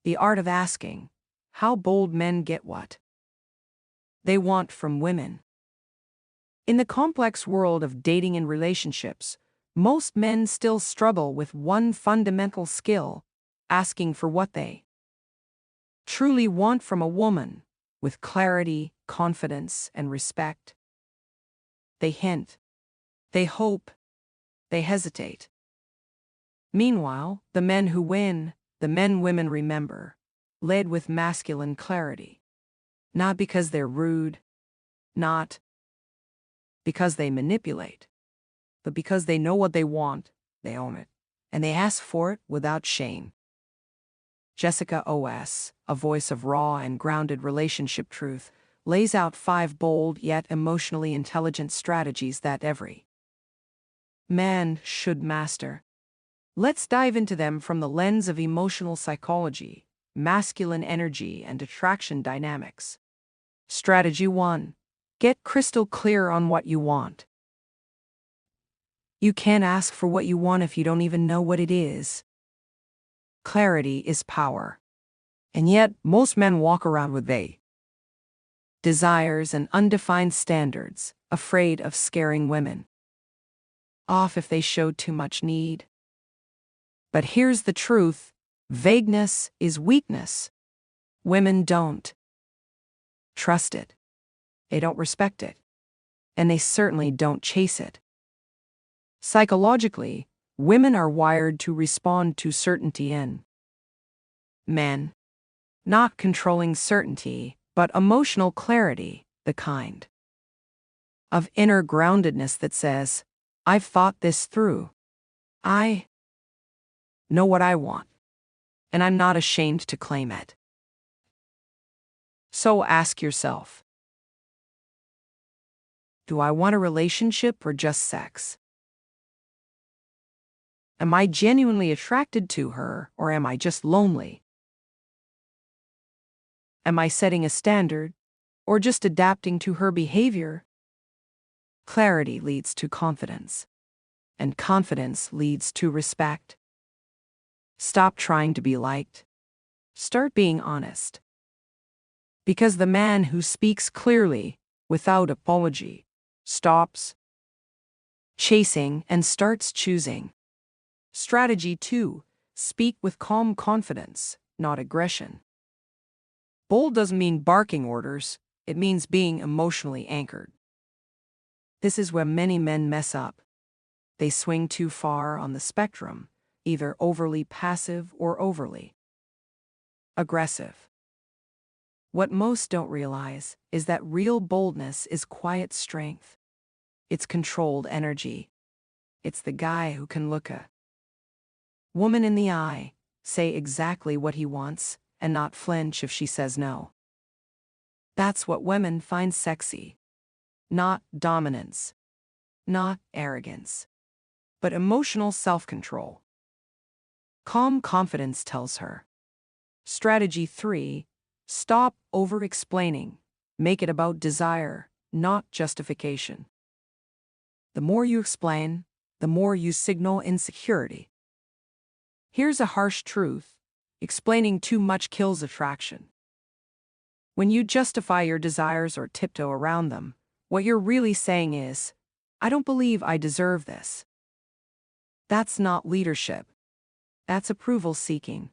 The art of asking, how bold men get what they want from women. In the complex world of dating and relationships, most men still struggle with one fundamental skill: asking for what they truly want from a woman, with clarity, confidence, and respect. They hint, they hope, they hesitate. Meanwhile, the men who win, the men women remember, led with masculine clarity. Not because they're rude, not because they manipulate, but because they know what they want, they own it, and they ask for it without shame. Jessica O.S., a voice of raw and grounded relationship truth, lays out 5 bold yet emotionally intelligent strategies that every man should master. Let's dive into them from the lens of emotional psychology, masculine energy, and attraction dynamics. Strategy 1. Get crystal clear on what you want. You can't ask for what you want if you don't even know what it is. Clarity is power. And yet, most men walk around with vague desires and undefined standards, afraid of scaring women off if they show too much need. But here's the truth: vagueness is weakness. Women don't trust it. They don't respect it. And they certainly don't chase it. Psychologically, women are wired to respond to certainty in men. Not controlling certainty, but emotional clarity, the kind of inner groundedness that says, I've thought this through. I know what I want, and I'm not ashamed to claim it. So ask yourself, do I want a relationship or just sex? Am I genuinely attracted to her, or am I just lonely? Am I setting a standard, or just adapting to her behavior? Clarity leads to confidence, and confidence leads to respect. Stop trying to be liked. Start being honest. Because the man who speaks clearly, without apology, stops chasing and starts choosing. Strategy 2. Speak with calm confidence, not aggression. Bold doesn't mean barking orders, it means being emotionally anchored. This is where many men mess up. They swing too far on the spectrum, either overly passive or overly aggressive. What most don't realize is that real boldness is quiet strength. It's controlled energy. It's the guy who can look a woman in the eye, say exactly what he wants, and not flinch if she says no. That's what women find sexy. Not dominance, not arrogance, but emotional self-control. Calm confidence tells her. Strategy 3. Stop over-explaining. Make it about desire, not justification. The more you explain, the more you signal insecurity. Here's a harsh truth: explaining too much kills attraction. When you justify your desires or tiptoe around them, what you're really saying is, I don't believe I deserve this. That's not leadership. That's approval seeking.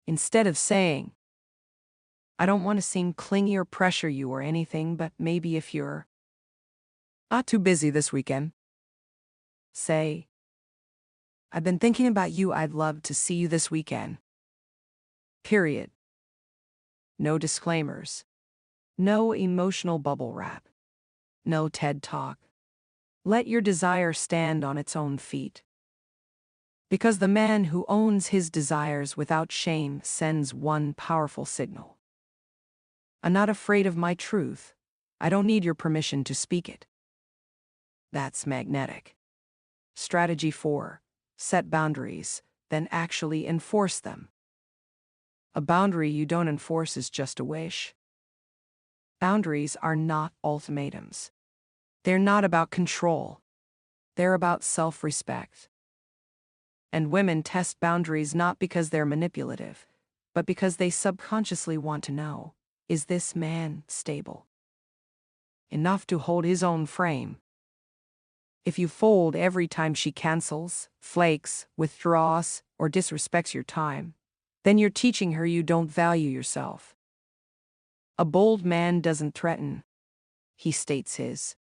Instead of saying, I don't want to seem clingy or pressure you or anything, but maybe if you're not too busy this weekend, say, I've been thinking about you, I'd love to see you this weekend. Period. No disclaimers. No emotional bubble wrap. No TED Talk. Let your desire stand on its own feet. Because the man who owns his desires without shame sends one powerful signal. I'm not afraid of my truth. I don't need your permission to speak it. That's magnetic. Strategy 4. Set boundaries, then actually enforce them. A boundary you don't enforce is just a wish. Boundaries are not ultimatums. They're not about control. They're about self-respect. And women test boundaries not because they're manipulative, but because they subconsciously want to know, is this man stable enough to hold his own frame? If you fold every time she cancels, flakes, withdraws, or disrespects your time, then you're teaching her you don't value yourself. A bold man doesn't threaten. He states his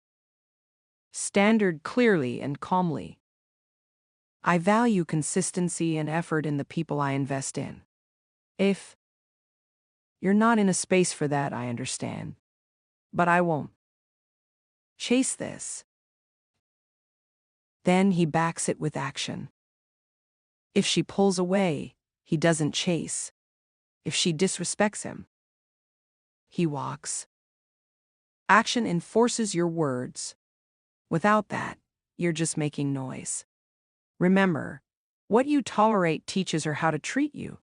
standard clearly and calmly. I value consistency and effort in the people I invest in. If you're not in a space for that, I understand. But I won't chase this. Then he backs it with action. If she pulls away, he doesn't chase. If she disrespects him, he walks. Action enforces your words. Without that, you're just making noise. Remember, what you tolerate teaches her how to treat you.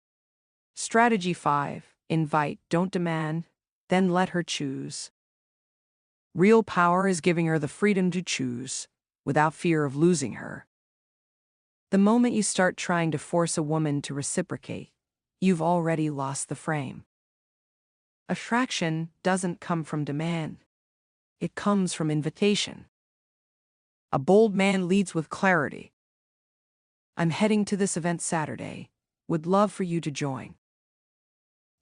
Strategy 5. Invite, don't demand, then let her choose. Real power is giving her the freedom to choose, without fear of losing her. The moment you start trying to force a woman to reciprocate, you've already lost the frame. Attraction doesn't come from demand. It comes from invitation. A bold man leads with clarity. I'm heading to this event Saturday. Would love for you to join.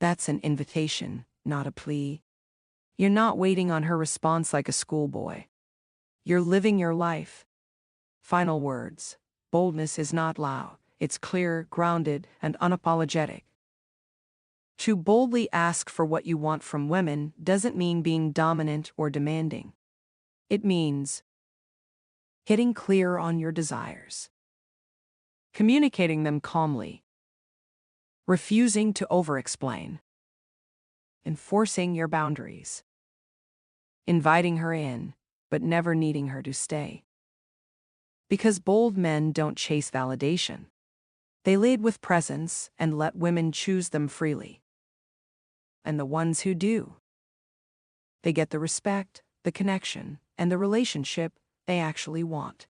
That's an invitation, not a plea. You're not waiting on her response like a schoolboy. You're living your life. Final words. Boldness is not loud. It's clear, grounded, and unapologetic. To boldly ask for what you want from women doesn't mean being dominant or demanding. It means getting clear on your desires, communicating them calmly, refusing to over-explain, enforcing your boundaries, inviting her in, but never needing her to stay. Because bold men don't chase validation. They lead with presence and let women choose them freely. And the ones who do, they get the respect, the connection, and the relationship they actually want.